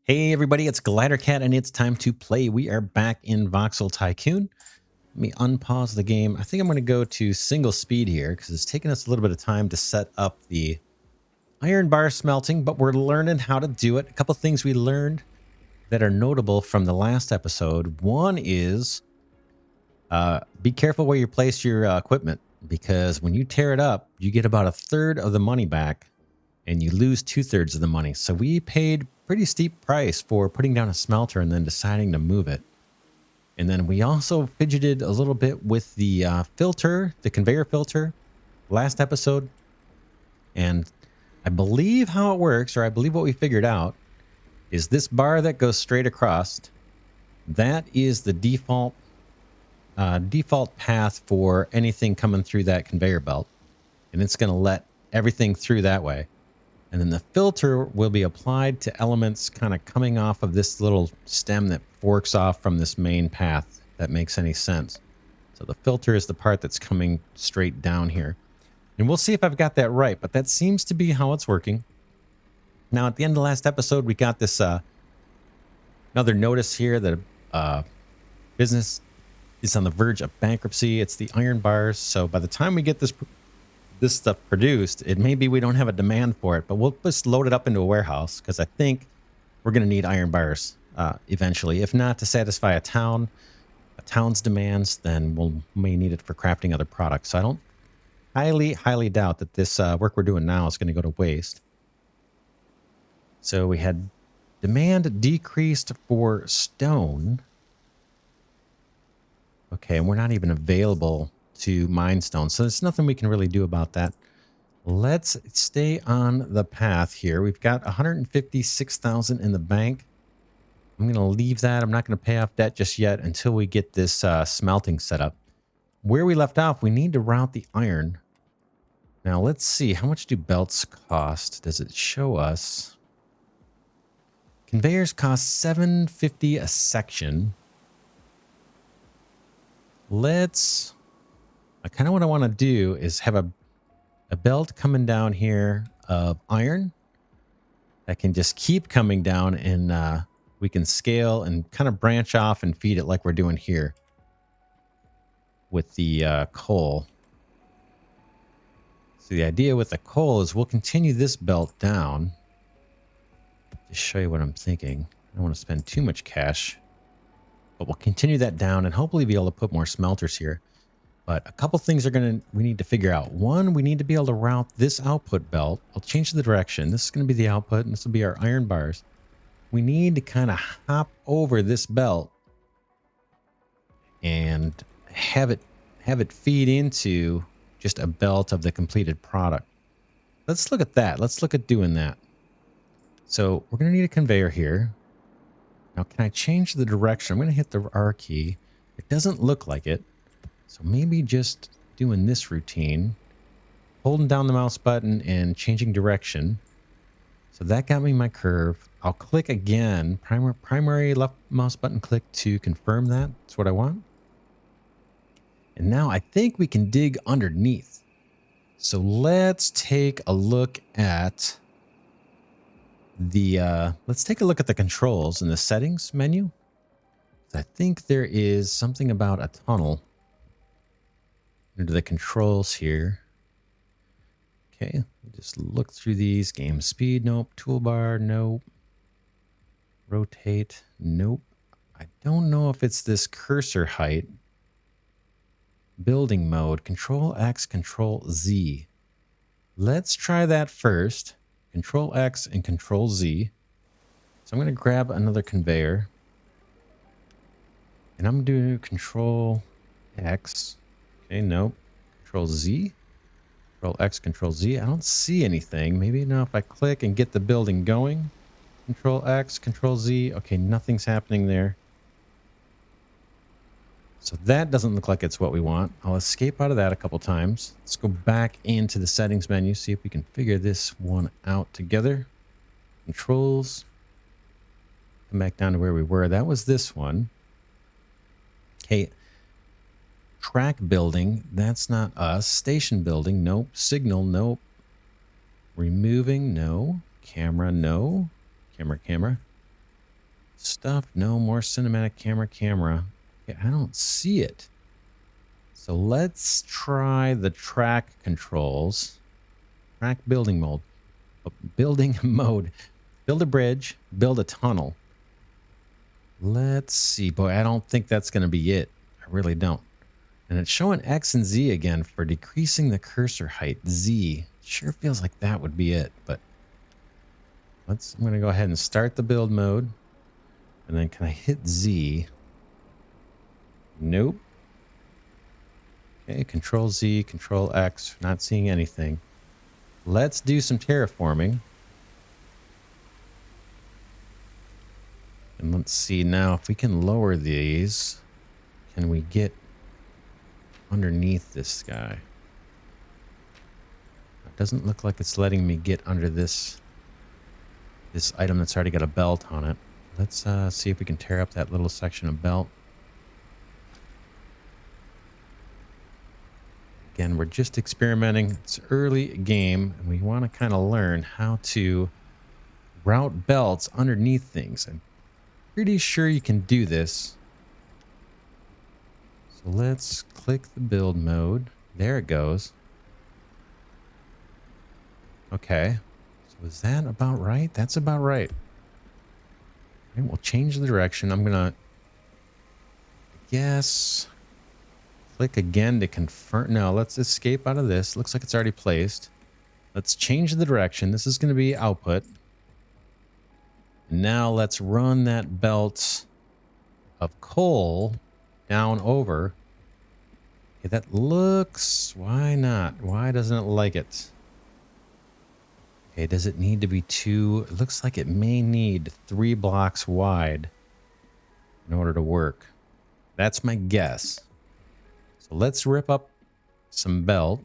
Hey everybody, it's Glidercat and it's time to play. We are back in Voxel Tycoon. Let me unpause the game. I think I'm going to go to single speed here because it's taking us a little bit of time to set up the iron bar smelting, but we're learning how to do it. A couple things we learned that are notable from the last episode. One is be careful where you place your equipment, because when you tear it up, you get about a third of the money back and you lose 2/3 of the money. So we paid pretty steep price for putting down a smelter and then deciding to move it. And then we also fidgeted a little bit with the filter, the conveyor filter, last episode. And I believe how it works, or I believe what we figured out, is this bar that goes straight across. That is the default path for anything coming through that conveyor belt. And it's going to let everything through that way. And then the filter will be applied to elements kind of coming off of this little stem that forks off from this main path, if that makes any sense. So the filter is the part that's coming straight down here. And we'll see if I've got that right, but that seems to be how it's working. Now, at the end of the last episode, we got this another notice here that business is on the verge of bankruptcy. It's the iron bars. So by the time we get this stuff produced, it may be we don't have a demand for it, but we'll just load it up into a warehouse because I think we're going to need iron bars eventually. If not to satisfy a town's demands, then we may need it for crafting other products. So I don't highly doubt that this work we're doing now is going to go to waste. So we had demand decreased for stone. Okay, and we're not even available to mine stone, so there's nothing we can really do about that. Let's stay on the path here. We've got 156,000 in the bank. I'm going to leave that. I'm not going to pay off debt just yet until we get this smelting set up. Where we left off, we need to route the iron. Now let's see, how much do belts cost? Does it show us? Conveyors cost $7.50 a section. Kind of what I want to do is have a belt coming down here of iron that can just keep coming down, and we can scale and kind of branch off and feed it like we're doing here with the coal. So the idea with the coal is we'll continue this belt down. Just show you what I'm thinking. I don't want to spend too much cash, but we'll continue that down and hopefully be able to put more smelters here. But a couple things we need to figure out. One, we need to be able to route this output belt. I'll change the direction. This is going to be the output, and this will be our iron bars. We need to kind of hop over this belt and have it feed into just a belt of the completed product. Let's look at that. Let's look at doing that. So we're going to need a conveyor here. Now, can I change the direction? I'm going to hit the R key. It doesn't look like it. So maybe just doing this routine, holding down the mouse button and changing direction. So that got me my curve. I'll click again, primary left mouse button click to confirm that. That's what I want. And now I think we can dig underneath. So let's take a look at the controls in the settings menu. I think there is something about a tunnel under the controls here. Okay, just look through these. Game speed, nope. Toolbar, nope. Rotate, nope. I don't know if it's this cursor height. Building mode, Control X, Control Z. Let's try that first. Control X and Control Z. So I'm going to grab another conveyor. And I'm going to do Control X. Okay, nope. Control Z. Control X, Control Z. I don't see anything. Maybe now if I click and get the building going. Control X, Control Z. Okay, nothing's happening there. So that doesn't look like it's what we want. I'll escape out of that a couple times. Let's go back into the settings menu, see if we can figure this one out together. Controls. Come back down to where we were. That was this one. Okay. Track building, that's not us. Station building, nope. Signal, nope. Removing, no. Camera, no. Camera. stuff. No more cinematic camera. Okay, I don't see it. So let's try the track controls. Track building mode. Building mode. Build a bridge. Build a tunnel. Let's see. Boy, I don't think that's going to be it. I really don't. And it's showing X and Z again for decreasing the cursor height. Z. Sure feels like that would be it, but I'm going to go ahead and start the build mode. And then can I hit Z? Nope. Okay, Control Z, Control X. Not seeing anything. Let's do some terraforming. And let's see now if we can lower these. Can we get underneath this guy? It doesn't look like it's letting me get under this item that's already got a belt on it. Let's see if we can tear up that little section of belt. Again, we're just experimenting. It's early game, and we want to kind of learn how to route belts underneath things. I'm pretty sure you can do this. So let's click the build mode. There it goes. Okay. So is that about right? That's about right. Okay, we'll change the direction. I'm going to guess click again to confirm. No, let's escape out of this. Looks like it's already placed. Let's change the direction. This is going to be output. Now let's run that belt of coal down over. Okay, that looks... Why not? Why doesn't it like it? Okay, does it need to be two? It looks like it may need 3 blocks wide in order to work. That's my guess. So let's rip up some belt.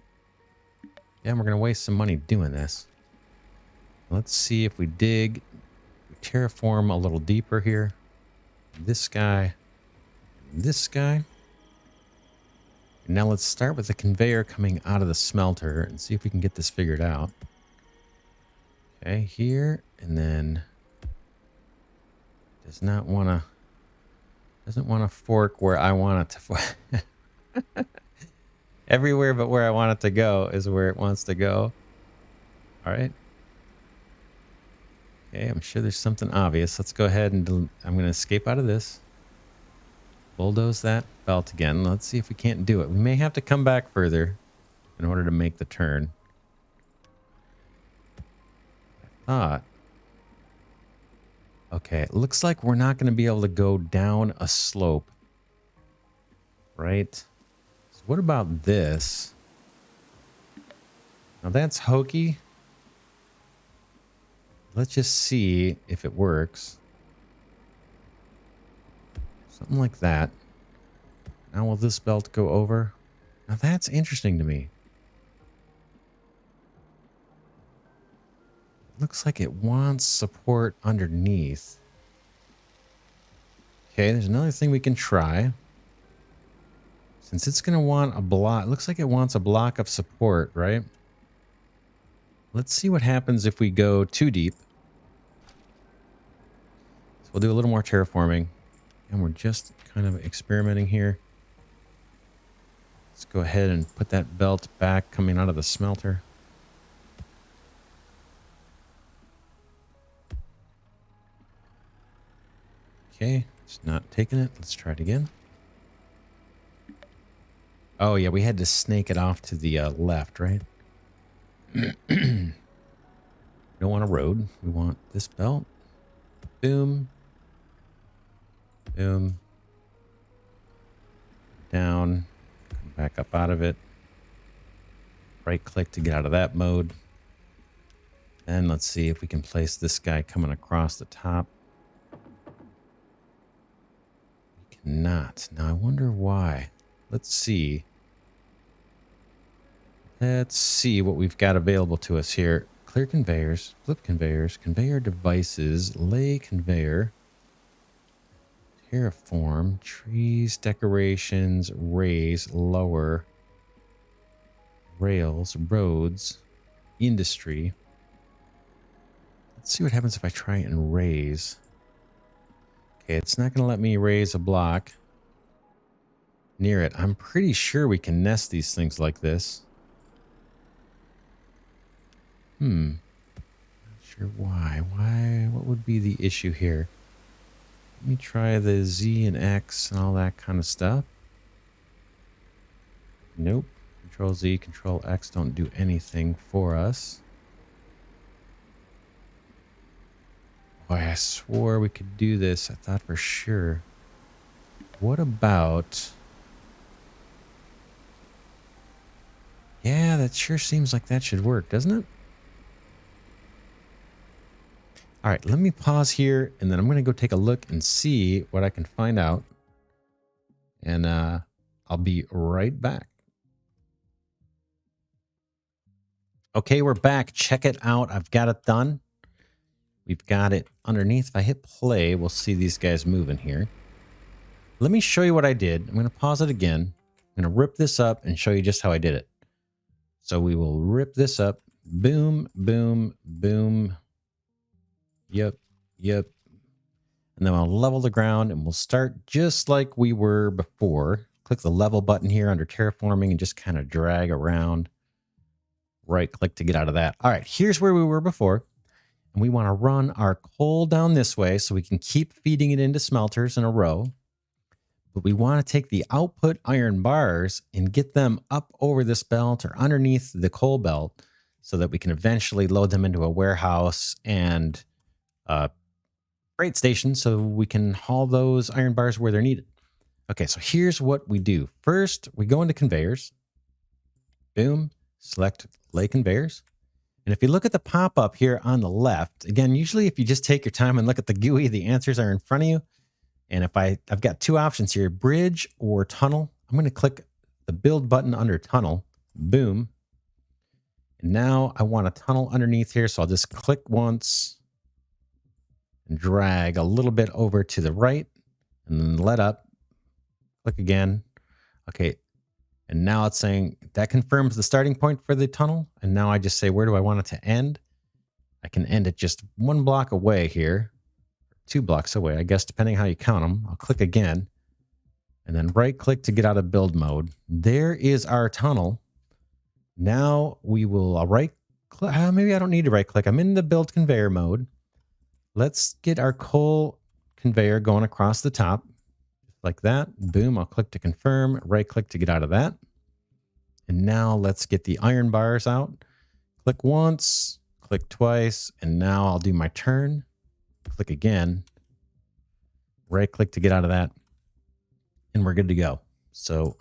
Yeah, we're going to waste some money doing this. Let's see if we dig... terraform a little deeper here. This guy. This guy. Now let's start with the conveyor coming out of the smelter and see if we can get this figured out. Okay, here, and then doesn't want to fork where I want it to fork. Everywhere but where I want it to go is where it wants to go. All right. Okay, I'm sure there's something obvious. Let's go ahead and I'm going to escape out of this. Bulldoze that belt again. Let's see if we can't do it. We may have to come back further in order to make the turn. I thought. Okay, it looks like we're not going to be able to go down a slope. Right? So what about this? Now that's hokey. Let's just see if it works. Something like that. Now will this belt go over? Now that's interesting to me. Looks like it wants support underneath. Okay, there's another thing we can try. Since it's going to want a block, looks like it wants a block of support, right? Let's see what happens if we go too deep. So we'll do a little more terraforming. And we're just kind of experimenting here. Let's go ahead and put that belt back coming out of the smelter. Okay, it's not taking it. Let's try it again. Oh, yeah, we had to snake it off to the left, right? We don't want a road. We want this belt. Boom. Boom. Down. Come back up out of it. Right click to get out of that mode. And let's see if we can place this guy coming across the top. We cannot. Now I wonder why. Let's see. Let's see what we've got available to us here. Clear conveyors, flip conveyors, conveyor devices, lay conveyor, terraform, trees, decorations, raise, lower, rails, roads, industry. Let's see what happens if I try and raise. Okay, it's not going to let me raise a block near it. I'm pretty sure we can nest these things like this. Not sure why. What would be the issue here? Let me try the Z and X and all that kind of stuff. Nope. Control Z, Control X don't do anything for us. Boy, I swore we could do this. I thought for sure. What about... Yeah, that sure seems like that should work, doesn't it? All right, let me pause here, and then I'm going to go take a look and see what I can find out. And I'll be right back. Okay, we're back. Check it out. I've got it done. We've got it underneath. If I hit play, we'll see these guys moving here. Let me show you what I did. I'm going to pause it again. I'm going to rip this up and show you just how I did it. So we will rip this up. Boom, boom, boom. Yep, yep. And then I'll level the ground and we'll start just like we were before. Click the level button here under terraforming and just kind of drag around. Right click to get out of that. All right, here's where we were before. And we want to run our coal down this way so we can keep feeding it into smelters in a row. But we want to take the output iron bars and get them up over this belt or underneath the coal belt so that we can eventually load them into a warehouse and freight station so we can haul those iron bars where they're needed. Okay, so here's what we do. First, we go into conveyors. Boom, select lay conveyors. And if you look at the pop-up here on the left, again, usually if you just take your time and look at the GUI, the answers are in front of you. And if I've got two options here, bridge or tunnel. I'm going to click the build button under tunnel. Boom. And now I want a tunnel underneath here. So I'll just click once and drag a little bit over to the right and then let up. Click again. Okay. And now it's saying that confirms the starting point for the tunnel. And now I just say, where do I want it to end? I can end it just one block away here. 2 blocks away, I guess, depending how you count them. I'll click again and then right click to get out of build mode. There is our tunnel. Now we will right click. Maybe I don't need to right click. I'm in the build conveyor mode. Let's get our coal conveyor going across the top like that. Boom. I'll click to confirm, right click to get out of that. And now let's get the iron bars out. Click once, click twice, and now I'll do my turn. Click again, right click to get out of that, and we're good to go. So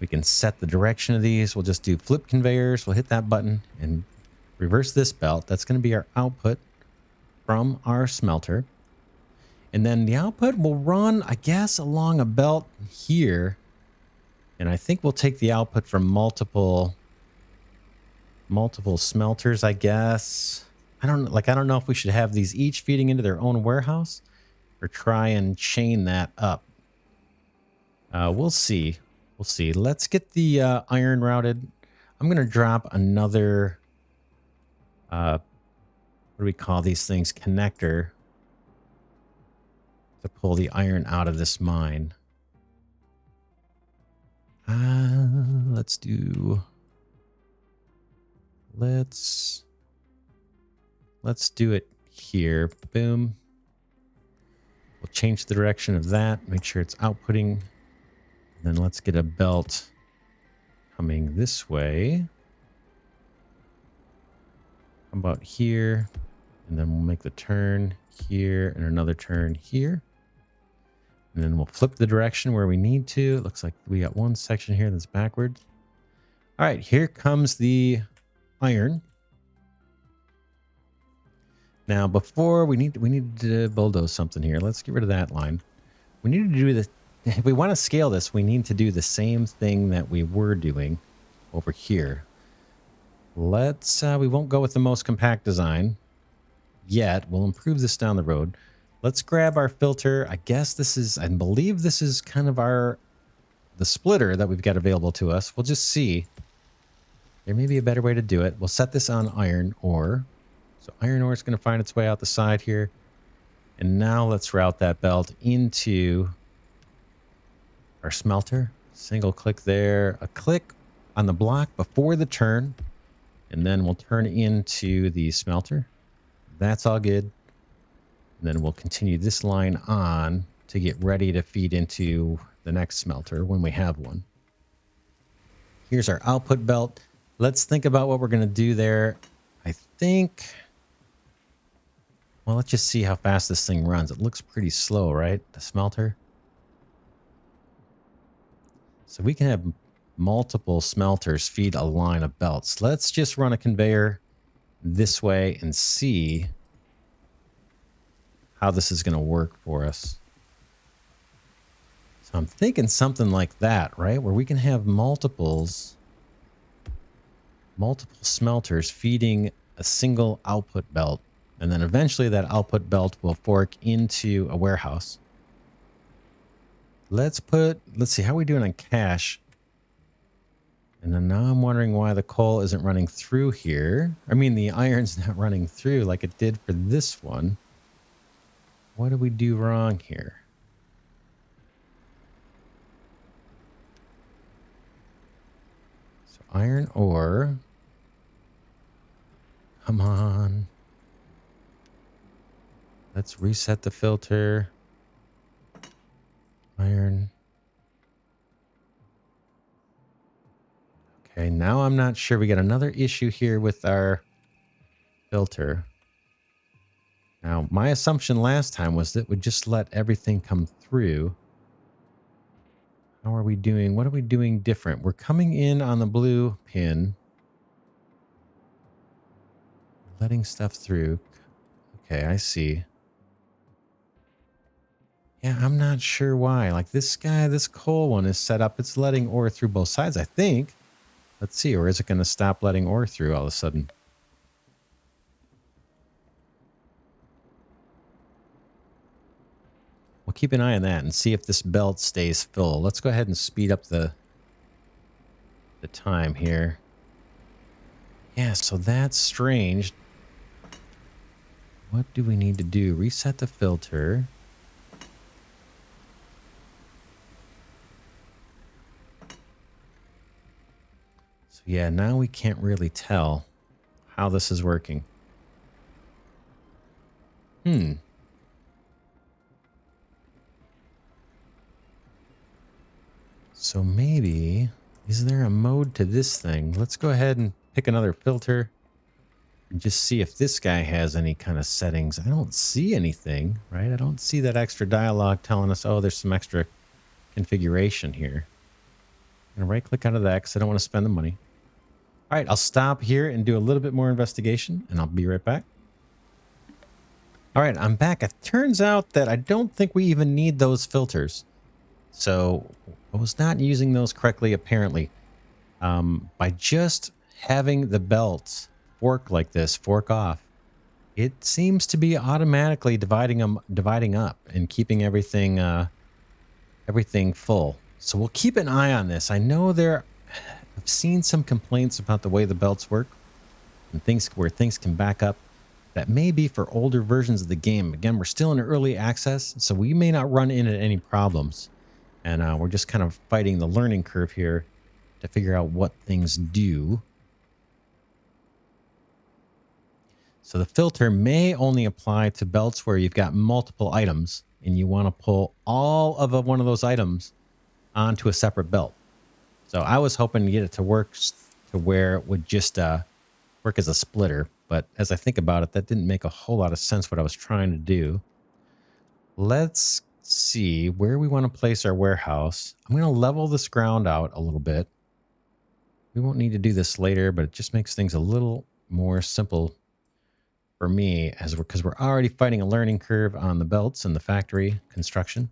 we can set the direction of these. We'll just do flip conveyors. We'll hit that button and reverse this belt. That's going to be our output from our smelter. And then the output will run, I guess, along a belt here. And I think we'll take the output from multiple smelters, I guess. I don't know if we should have these each feeding into their own warehouse or try and chain that up. We'll see. We'll see. Let's get the iron routed. I'm going to drop another, what do we call these things? Connector to pull the iron out of this mine. Let's do it here. Boom. We'll change the direction of that. Make sure it's outputting. And then let's get a belt coming this way. How about here? And then we'll make the turn here and another turn here. And then we'll flip the direction where we need to. It looks like we got one section here that's backwards. All right, here comes the iron. Now, before we need to bulldoze something here. Let's get rid of that line. We need to do this. If we want to scale this, we need to do the same thing that we were doing over here. Let's, we won't go with the most compact design yet. We'll improve this down the road. Let's grab our filter. I guess this is, I believe this is kind of the splitter that we've got available to us. We'll just see. There may be a better way to do it. We'll set this on iron ore. So iron ore is going to find its way out the side here. And now let's route that belt into our smelter. Single click there, a click on the block before the turn, and then we'll turn into the smelter. That's all good. And then we'll continue this line on to get ready to feed into the next smelter when we have one. Here's our output belt. Let's think about what we're going to do there. I think, well, let's just see how fast this thing runs. It looks pretty slow, right? The smelter. So we can have multiple smelters feed a line of belts. Let's just run a conveyor this way and see how this is going to work for us. So I'm thinking something like that, right? Where we can have multiple smelters feeding a single output belt. And then eventually that output belt will fork into a warehouse. Let's see, how are we doing on cash? And then now I'm wondering why the coal isn't running through here. I mean, the iron's not running through like it did for this one. What did we do wrong here? So iron ore. Come on. Let's reset the filter. Iron. Okay, now I'm not sure. We got another issue here with our filter. Now, my assumption last time was that we'd just let everything come through. How are we doing? What are we doing different? We're coming in on the blue pin. Letting stuff through. Okay, I see. Yeah, I'm not sure why. Like this guy, this coal one is set up. It's letting ore through both sides, I think. Let's see. Or is it going to stop letting ore through all of a sudden? We'll keep an eye on that and see if this belt stays full. Let's go ahead and speed up the time here. Yeah, so that's strange. What do we need to do? Reset the filter. So yeah, now we can't really tell how this is working. So maybe, is there a mode to this thing? Let's go ahead and pick another filter and just see if this guy has any kind of settings. I don't see anything, right? I don't see that extra dialogue telling us, oh, there's some extra configuration here. I'm gonna right click out of that because I don't want to spend the money. All right, I'll stop here and do a little bit more investigation and I'll be right back. All right, I'm back. It turns out that I don't think we even need those filters. So I was not using those correctly, apparently. By just having the belts fork like this, fork off, it seems to be automatically dividing up and keeping everything full. So we'll keep an eye on this. I know I've seen some complaints about the way the belts work and where things can back up. That may be for older versions of the game. Again, we're still in early access, so we may not run into any problems. And we're just kind of fighting the learning curve here to figure out what things do. So the filter may only apply to belts where you've got multiple items and you want to pull all of one of those items onto a separate belt. So I was hoping to get it to work to where it would just work as a splitter. But as I think about it, that didn't make a whole lot of sense what I was trying to do. Let's see where we want to place our warehouse. I'm going to level this ground out a little bit. We won't need to do this later, but it just makes things a little more simple for me because we're already fighting a learning curve on the belts and the factory construction.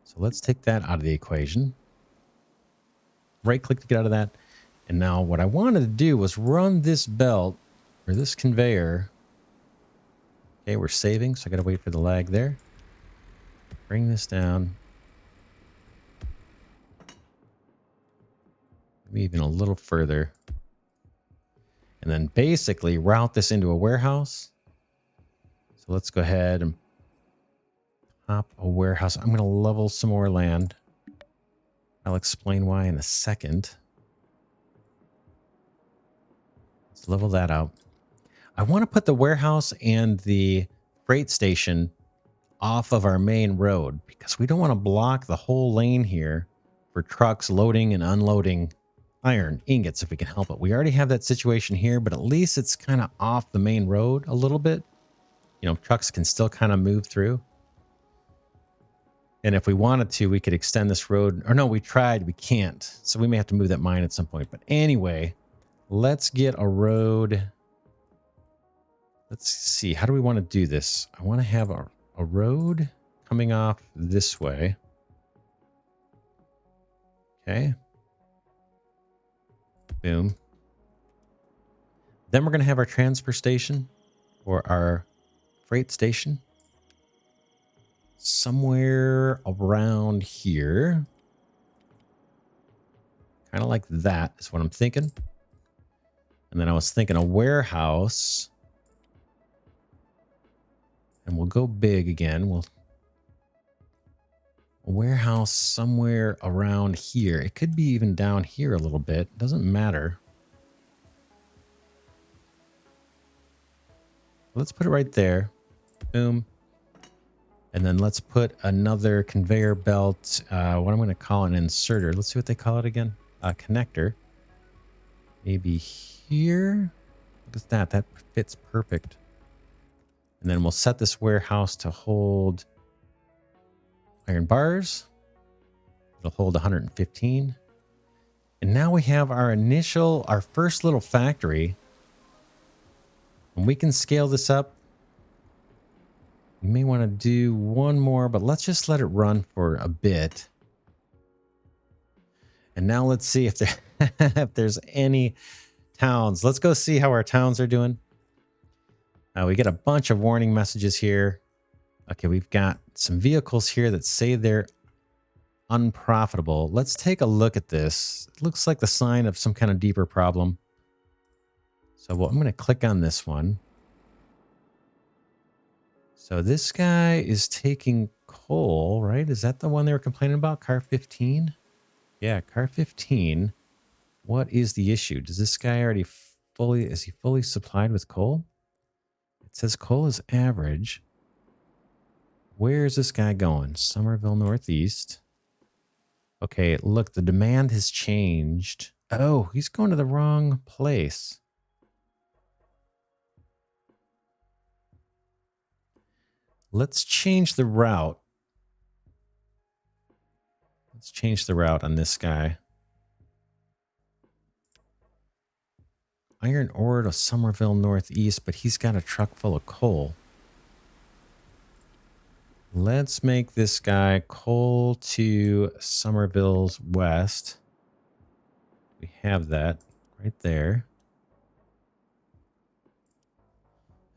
So let's take that out of the equation. Right click to get out of that. And now what I wanted to do was run this belt or this conveyor. Okay, we're saving, so I got to wait for the lag there. Bring this down. Maybe even a little further. And then basically route this into a warehouse. So let's go ahead and pop a warehouse. I'm going to level some more land. I'll explain why in a second. Let's level that out. I want to put the warehouse and the freight station off of our main road because we don't want to block the whole lane here for trucks loading and unloading iron ingots if we can help it. We already have that situation here, but at least it's kind of off the main road a little bit. You know, trucks can still kind of move through. And if we wanted to, we could extend this road. Or no, we tried. We can't. So we may have to move that mine at some point. But anyway, let's get a road. Let's see. How do we want to do this? I want to have a road coming off this way. Okay. Boom. Then we're going to have our transfer station or our freight station somewhere around here. Kind of like that is what I'm thinking. And then I was thinking a warehouse. And we'll go big again. We'll a warehouse somewhere around here. It could be even down here a little bit. Doesn't matter. Let's put it right there. Boom. And then let's put another conveyor belt. What I'm going to call an inserter. Let's see what they call it again. A connector. Maybe here. Look at that. That fits perfect. And then we'll set this warehouse to hold iron bars. It'll hold 115. And now we have our first little factory. And we can scale this up. We may want to do one more, but let's just let it run for a bit. And now let's see if if there's any towns. Let's go see how our towns are doing. We get a bunch of warning messages here. Okay, we've got some vehicles here that say they're unprofitable. Let's take a look at this. It looks like the sign of some kind of deeper problem. So I'm going to click on this one. So this guy is taking coal, right? Is that the one they were complaining about? Car 15? Yeah, car 15. What is the issue? Does this guy already is he fully supplied with coal? It says coal is average. Where is this guy going? Somerville Northeast. Okay, look, the demand has changed. Oh, he's going to the wrong place. Let's change the route. Let's change the route on this guy. Iron ore to Somerville Northeast, but he's got a truck full of coal. Let's make this guy coal to Somerville's west. We have that right there.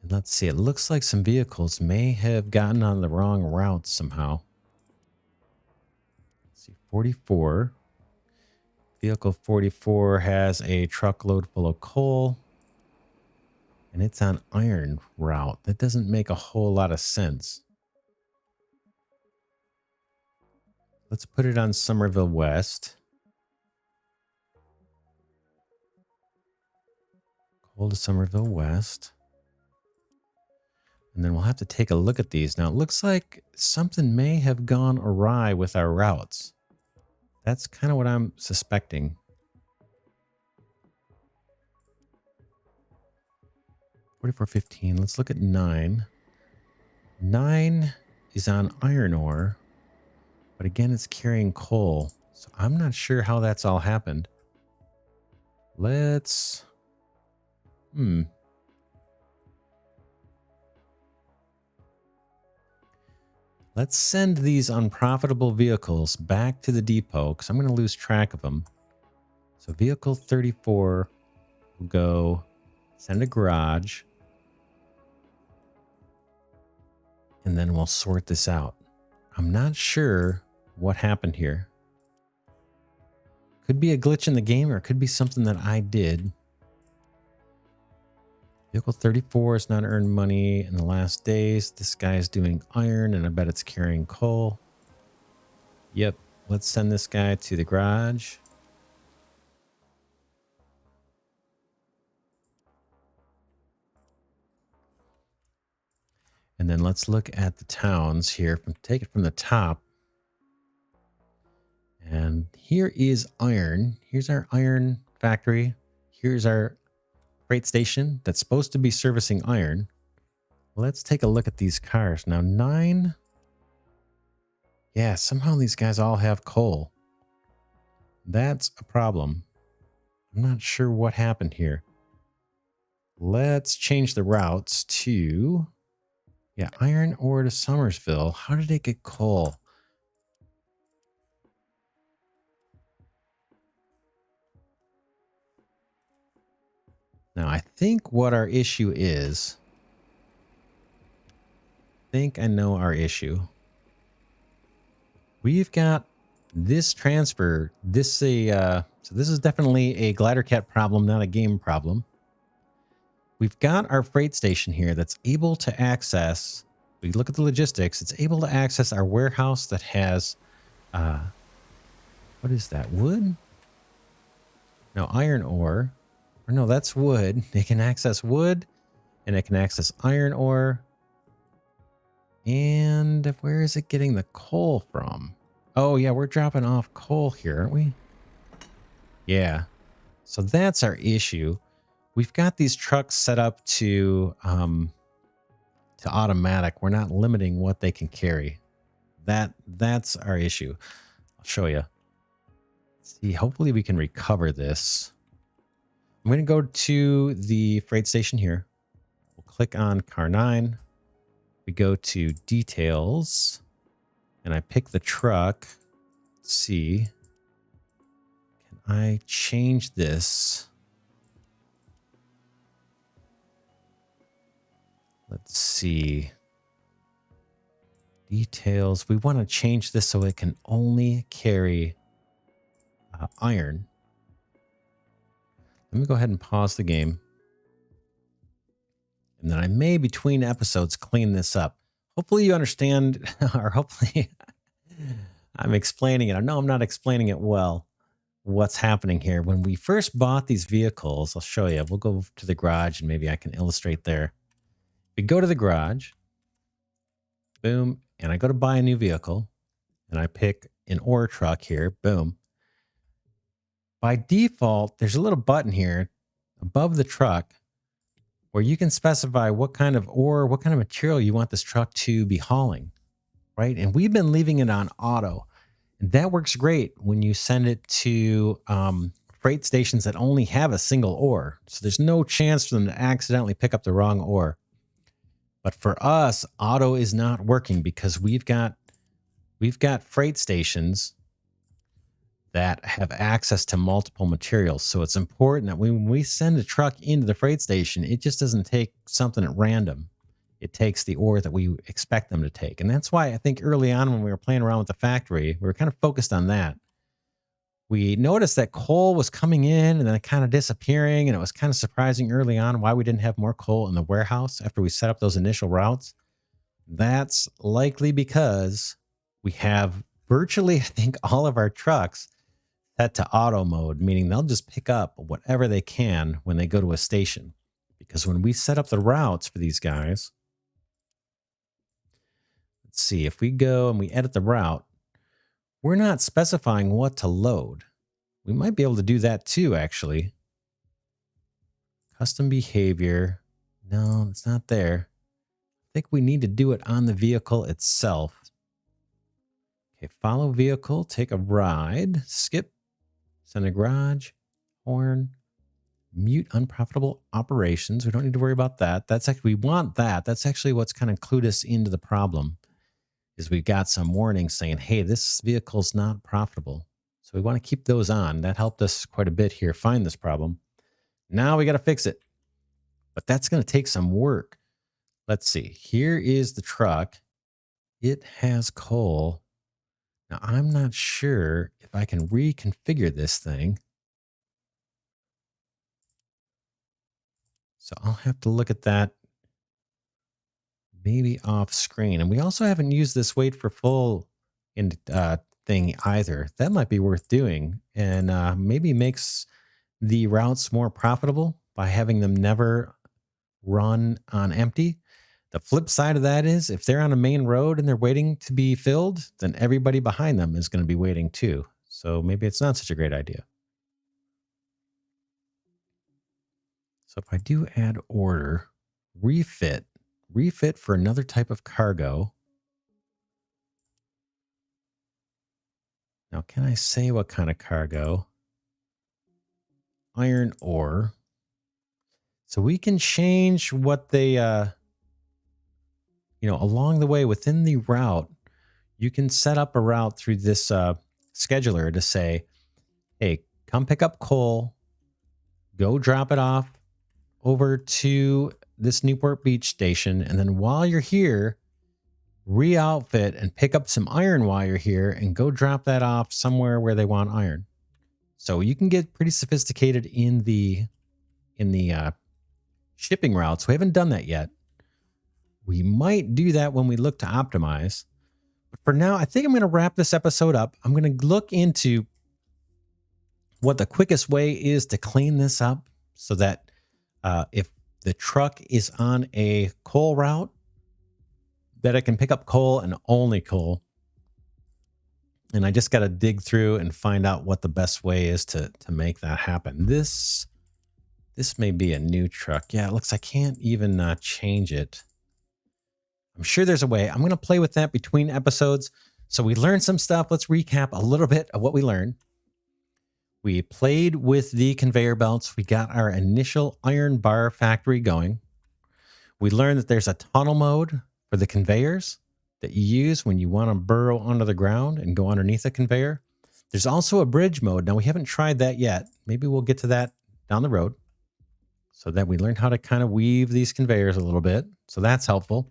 And let's see, it looks like some vehicles may have gotten on the wrong route somehow. Let's see, 44. Vehicle 44 has a truckload full of coal. And it's on iron route. That doesn't make a whole lot of sense. Let's put it on Somerville West. Coal to Somerville West. And then we'll have to take a look at these. Now, it looks like something may have gone awry with our routes. That's kind of what I'm suspecting. 4415. Let's look at 9. 9 is on iron ore. But again, it's carrying coal. So I'm not sure how that's all happened. Let's... Let's send these unprofitable vehicles back to the depot because I'm going to lose track of them. So vehicle 34 will go send a garage. And then we'll sort this out. I'm not sure what happened here. Could be a glitch in the game or it could be something that I did. Vehicle 34 is not earned money in the last days. This guy is doing iron, and I bet it's carrying coal. Yep. Let's send this guy to the garage. And then let's look at the towns here. Take it from the top. And here is iron. Here's our iron factory. Here's our freight station that's supposed to be servicing iron. Let's take a look at these cars. Now, 9. Yeah, somehow these guys all have coal. That's a problem. I'm not sure what happened here. Let's change the routes to... Yeah, iron ore to Somersville. How did it get coal? Now, I think what our issue is... I think I know our issue. We've got this transfer. So this is definitely a Glidercat problem, not a game problem. We've got our freight station here that's able to access... We look at the logistics. It's able to access our warehouse that has... what is that? Wood? No, iron ore. Or no, that's wood. It can access wood, and it can access iron ore. And where is it getting the coal from? Oh, yeah, we're dropping off coal here, aren't we? Yeah. So that's our issue. We've got these trucks set up to automatic. We're not limiting what they can carry. That's our issue. I'll show you. See, hopefully we can recover this. I'm going to go to the freight station here. We'll click on car 9. We go to details, and I pick the truck. Let's see. Can I change this? Let's see. Details. We want to change this so it can only carry iron. Let me go ahead and pause the game. And then I may, between episodes, clean this up. Hopefully you understand, or hopefully I'm explaining it. I know I'm not explaining it well, what's happening here. When we first bought these vehicles, I'll show you. We'll go to the garage and maybe I can illustrate there. We go to the garage, boom, and I go to buy a new vehicle, and I pick an ore truck here, boom. By default, there's a little button here above the truck where you can specify what kind of ore, what kind of material you want this truck to be hauling, right? And we've been leaving it on auto. And that works great when you send it to freight stations that only have a single ore. So there's no chance for them to accidentally pick up the wrong ore. But for us, auto is not working because we've got freight stations that have access to multiple materials. So it's important that when we send a truck into the freight station, it just doesn't take something at random. It takes the ore that we expect them to take. And that's why I think early on when we were playing around with the factory, we were kind of focused on that. We noticed that coal was coming in and then kind of disappearing. And it was kind of surprising early on why we didn't have more coal in the warehouse after we set up those initial routes. That's likely because we have virtually, I think, all of our trucks set to auto mode, meaning they'll just pick up whatever they can when they go to a station. Because when we set up the routes for these guys, let's see, if we go and we edit the route, we're not specifying what to load. We might be able to do that too, actually. Custom behavior. No, it's not there. I think we need to do it on the vehicle itself. Okay, follow vehicle, take a ride, skip, send a garage, horn, mute unprofitable operations. We don't need to worry about that. That's actually, we want that. That's actually what's kind of clued us into the problem, is we've got some warnings saying, hey, this vehicle's not profitable. So we want to keep those on. That helped us quite a bit here find this problem. Now we got to fix it. But that's going to take some work. Let's see. Here is the truck. It has coal. Now, I'm not sure if I can reconfigure this thing. So I'll have to look at that maybe off screen. And we also haven't used this wait for full thing either. That might be worth doing, and maybe makes the routes more profitable by having them never run on empty. The flip side of that is if they're on a main road and they're waiting to be filled, then everybody behind them is going to be waiting too. So maybe it's not such a great idea. So if I do add order, refit for another type of cargo. Now, can I say what kind of cargo? Iron ore. So we can change what they, along the way within the route, you can set up a route through this scheduler to say, hey, come pick up coal, go drop it off over to this Newport Beach station. And then while you're here, re-outfit and pick up some iron while you're here and go drop that off somewhere where they want iron. So you can get pretty sophisticated in the shipping routes. We haven't done that yet. We might do that when we look to optimize. But for now, I think I'm going to wrap this episode up. I'm going to look into what the quickest way is to clean this up so that if the truck is on a coal route, that I can pick up coal and only coal. And I just got to dig through and find out what the best way is to make that happen. This may be a new truck. Yeah, it looks like I can't even change it. I'm sure there's a way. I'm going to play with that between episodes. So we learned some stuff. Let's recap a little bit of what we learned. We played with the conveyor belts. We got our initial iron bar factory going. We learned that there's a tunnel mode for the conveyors that you use when you want to burrow under the ground and go underneath a conveyor. There's also a bridge mode. Now, we haven't tried that yet. Maybe we'll get to that down the road. So that we learned how to kind of weave these conveyors a little bit. So that's helpful.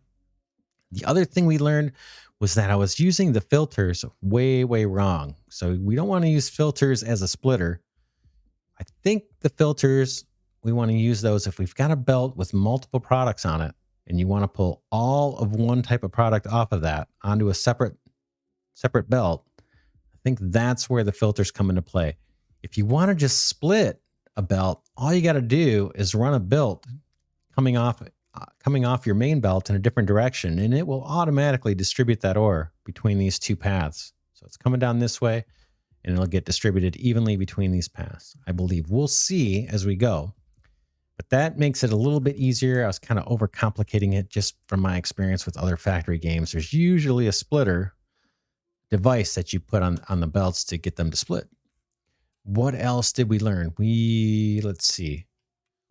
The other thing we learned was that I was using the filters way, way wrong. So we don't want to use filters as a splitter. I think the filters, we want to use those if we've got a belt with multiple products on it and you want to pull all of one type of product off of that onto a separate belt. I think that's where the filters come into play. If you want to just split a belt, all you got to do is run a belt coming off your main belt in a different direction, and it will automatically distribute that ore between these two paths. So it's coming down this way, and it'll get distributed evenly between these paths. I believe we'll see as we go, but that makes it a little bit easier. I was kind of overcomplicating it just from my experience with other factory games. There's usually a splitter device that you put on the belts to get them to split. What else did we learn? Let's see.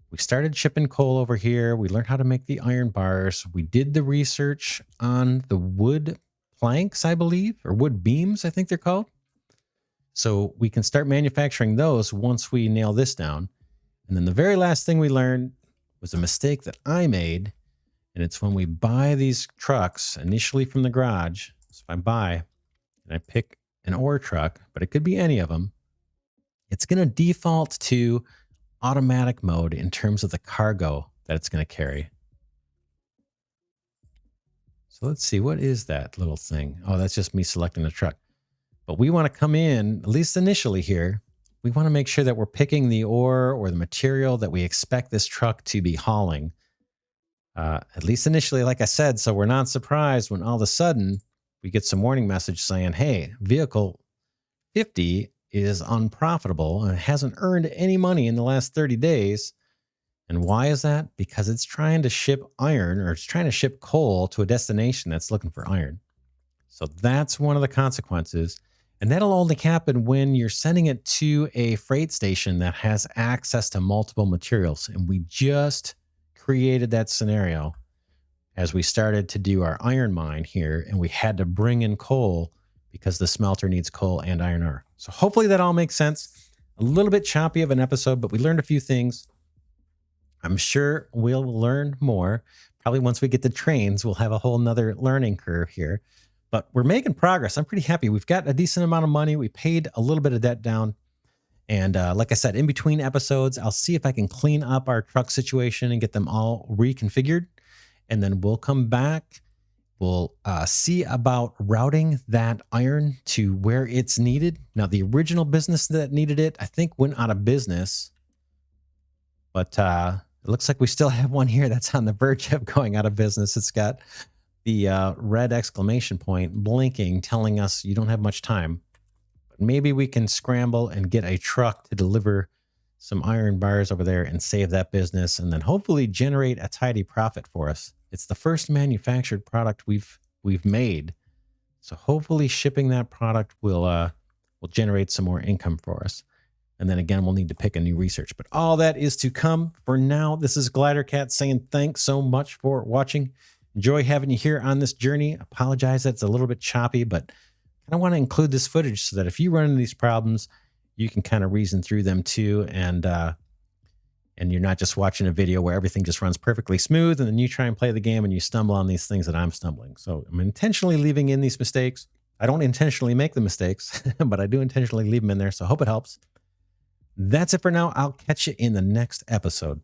We started shipping coal over here. We learned how to make the iron bars. We did the research on the wood planks, I believe, or wood beams, I think they're called. So we can start manufacturing those once we nail this down. And then the very last thing we learned was a mistake that I made. And it's when we buy these trucks initially from the garage. So if I buy and I pick an ore truck, but it could be any of them, it's going to default to automatic mode in terms of the cargo that it's going to carry. So let's see, what is that little thing? Oh, that's just me selecting the truck. But we want to come in, at least initially here, we want to make sure that we're picking the ore or the material that we expect this truck to be hauling. At least initially, like I said, so we're not surprised when all of a sudden we get some warning message saying, hey, vehicle 50 is unprofitable and hasn't earned any money in the last 30 days. And why is that? Because it's trying to ship iron, or it's trying to ship coal to a destination that's looking for iron. So that's one of the consequences. And that'll only happen when you're sending it to a freight station that has access to multiple materials. And we just created that scenario as we started to do our iron mine here, and we had to bring in coal because the smelter needs coal and iron ore. So hopefully that all makes sense. A little bit choppy of an episode, but we learned a few things. I'm sure we'll learn more. Probably once we get the trains, we'll have a whole nother learning curve here. But we're making progress. I'm pretty happy. We've got a decent amount of money. We paid a little bit of debt down. And like I said, in between episodes, I'll see if I can clean up our truck situation and get them all reconfigured. And then we'll come back. We'll see about routing that iron to where it's needed. Now, the original business that needed it, I think, went out of business. But it looks like we still have one here that's on the verge of going out of business. It's got the red exclamation point blinking, telling us you don't have much time. But maybe we can scramble and get a truck to deliver some iron bars over there and save that business, and then hopefully generate a tidy profit for us. It's the first manufactured product we've made, so hopefully shipping that product will generate some more income for us. And then again, we'll need to pick a new research, but all that is to come. For now, this is Glidercat saying thanks so much for watching. Enjoy having you here on this journey. Apologize that it's a little bit choppy, but I want to include this footage so that if you run into these problems, you can kind of reason through them too. And you're not just watching a video where everything just runs perfectly smooth and then you try and play the game and you stumble on these things that I'm stumbling. So I'm intentionally leaving in these mistakes. I don't intentionally make the mistakes, but I do intentionally leave them in there. So I hope it helps. That's it for now. I'll catch you in the next episode.